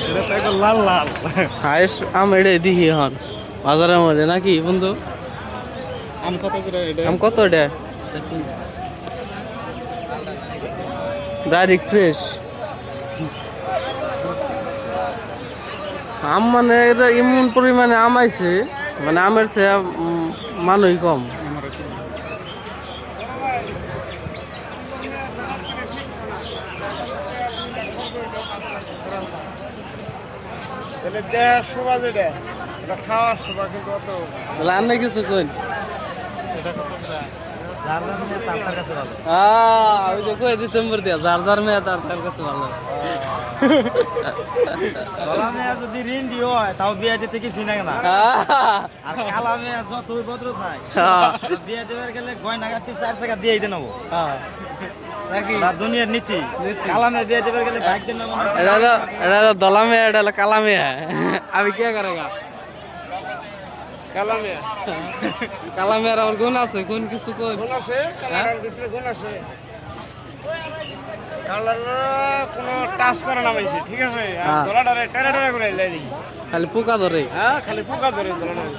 এটা তো একদম লাল লাল। হাইস আম এটাই দেখি এখন বাজারের মধ্যে নাকি বন্ধু? আম কত করে এটা? আম কত এটা? ডাইরেক্ট ফ্রেশ আম, মানে এটা এমন পরিমাণে আম আইছে, মানে আমের চেয়ে মানুষ কম। তাহলে দেড় শোভা যেটা, এটা খাওয়ার শোভা কিন্তু অত। তাহলে আর নাই কিছু কই? এটা কত করে? যার যার মেয়ে তার কাছে ভালো। ওই যে কই ডিসেম্বর দিয়া যার যার মেয়ে তার কাছে ভালো। ধলা মেয়ে যদি রিন্ডি হয় তাও বিয়ে দিতে কিছুই লাগে না। আর কালা মেয়ে যতই ভদ্র থাকে, বিয়ে দেবার গেলে গয়না গাটি 4 টাকা দিয়ে দিতে নেবো। নাকি এটা দুনিয়ার নীতি। কালা মেয়ে বিয়ে দেবার গেলে বাইক দিয়ে নেবো না। এটা হলো দলা মেয়ে, এটা হলো কালা মেয়ে। আমি কে করেগা? কালা মেয়ে কালা মেয়ের আমার গুণ আছে, কোন কিছু কোন গুণ আছে, কালার ভিতরে গুণ আছে। কালার কোনো টাচ করে না বেশি, ঠিক আছে? আর হ্যাঁ। দলাটারে টেরা টেরা করে লাই দিই। খালি পোকা ধরে। হ্যাঁ, খালি পোকা ধরে দলাটারে।